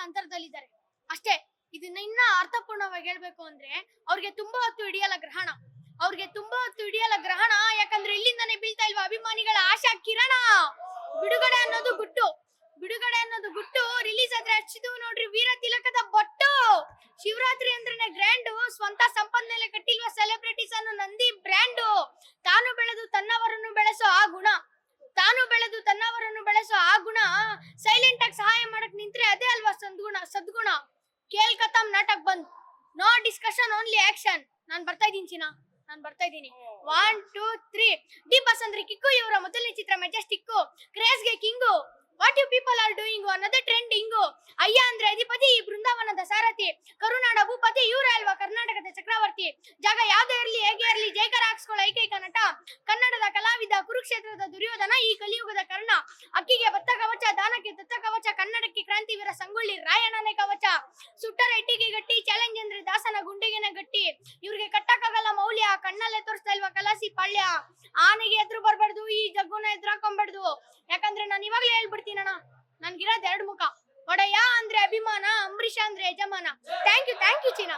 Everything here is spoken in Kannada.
ಅಂತರದಲ್ಲಿದ್ದಾರೆ ಅಷ್ಟೇ. ಇದನ್ನ ಇನ್ನ ಅರ್ಥಪೂರ್ಣವಾಗಿ ಹೇಳ್ಬೇಕು ಅಂದ್ರೆ ಅವ್ರಿಗೆ ತುಂಬಾ ಹೊತ್ತು ಹಿಡಿಯಲ್ಲ ಗ್ರಹಣ. ಯಾಕಂದ್ರೆ ಇಲ್ಲಿಂದಾನೇ ಬೀಳ್ತಾ ಇಲ್ವಾ ಅಭಿಮಾನಿಗಳ ಆಶಾ ಕಿರಣ. ಬಿಡುಗಡೆ ಅನ್ನೋದು ಗುಟ್ಟು ರಿಲೀಸ್ ಆದ್ರೆ ಹಚ್ಚಿದು ನೋಡ್ರಿ ವೀರ ತಿಲಕದ ಬೊಟ್ಟು. ಶಿವರಾತ್ರಿ ಅಂದ್ರೆ ಗ್ರ್ಯಾಂಡು, ಸ್ವಂತ ಸಂಪನ್ನೆಲೆ ಕಟ್ಟಿಲ್ವ ಸೆಲೆಬ್ರಿಟೀಸ್ ಅನ್ನೋ ನಂದಿ ಬ್ರ್ಯಾಂಡು. ತಾನು ಬೆಳೆದು ತನ್ನವರನ್ನು ಬೆಳೆಸೋ ಆ ಗುಣ ಸೈಲೆಂಟ್ ಆಗಿ ಸಹಾಯ ಮಾಡಕ್ ನಿಂತ್ರೆ ಅದೇ ಅಲ್ವಾ ಸದ್ಗುಣ. ಕೇಲ್ಕತ್ತಂ ನಾಟಕ್ ಬಂದ್, ನೋ ಡಿಸ್ಕಷನ್ ಓನ್ಲಿ ಆಕ್ಷನ್. ನಾನ್ ಬರ್ತಾ ಇದ್ದೀನಿ 1 2 3. ಡಿ ಬಾಸ್ ಅಂದ್ರೆ ಕಿಕ್ಕು, ಇವರ ಮೊದಲನೇ ಚಿತ್ರ ಮೆಜೆಸ್ಟಿಕ್, ಕ್ರೇಜ್ಗೆ king. What you people are doing ಅನ್ನೋದೇ ಟ್ರೆಂಡಿಂಗು. ಅಯ್ಯ ಅಂದ್ರೆ ಅಧಿಪತಿ, ಈ ಬೃಂದಾವನದ ಸಾರಥಿ, ಕರುನಾಡ ಭೂಪತಿ, ಇವರೇ ಅಲ್ವಾ ಕರ್ನಾಟಕದ ಚಕ್ರವರ್ತಿ. ಜಾಗ ಯಾವ್ದೇ ಇರ್ಲಿ ಹೇಗೆ ಇರ್ಲಿ ಜೈಕಾರ ಹಾಕ್ಸ್ಕೊಳ್ಳೋ ಏಕೈಕ ನಟ, ಕನ್ನಡದ ಕಲಾವಿದ, ಕುರುಕ್ಷೇತ್ರದ ದುರ್ಯೋಧನ, ಈ ಕಲಿಯುಗದ ಕರ್ಣ. ಅಕ್ಕಿಗೆ ಭತ್ತ ಕವಚ, ದಾನಕ್ಕೆ ದತ್ತ ಕವಚ, ಕನ್ನಡಕ್ಕೆ ಕ್ರಾಂತಿವೀರ ಸಂಗೊಳ್ಳಿ ರಾಯಣ್ಣನೇ ಕವಚ. ಸುಟ್ಟರ ಇಟ್ಟಿಗೆ ಗಟ್ಟಿ, ಚಾಲೆಂಜ್ ಅಂದ್ರೆ ದಾಸನ ಗುಂಡಿಗೆನೆ ಗಟ್ಟಿ. ಇವ್ರಿಗೆ ಕಟ್ಟಕ್ಕಾಗಲ್ಲ ಮೌಲ್ಯ, ಕಣ್ಣಲ್ಲೇ ತೋರಿಸ್ತಾ ಇಲ್ವಾ ಕಲಾಸಿ ಪಾಳ್ಯ. ಆನೆಗೆ ಎದುರು ಬರ್ಬಾರ್ದು, ಈ ಜಗ್ಗುನ ಎದುರಾಕೊಂಬಾರ್ದು. ಯಾಕಂದ್ರೆ ನಾನು ಇವಾಗ್ಲೇ ಹೇಳ್ಬಿಡ್ತೀನಣ್ಣ, ನನ್ಗಿರೋದ್ 2 ಮುಖ. ಒಡೆಯ ಅಂದ್ರೆ ಅಭಿಮಾನ, ಅಂಬರೀಷ ಅಂದ್ರೆ ಯಜಮಾನ. Thank you China.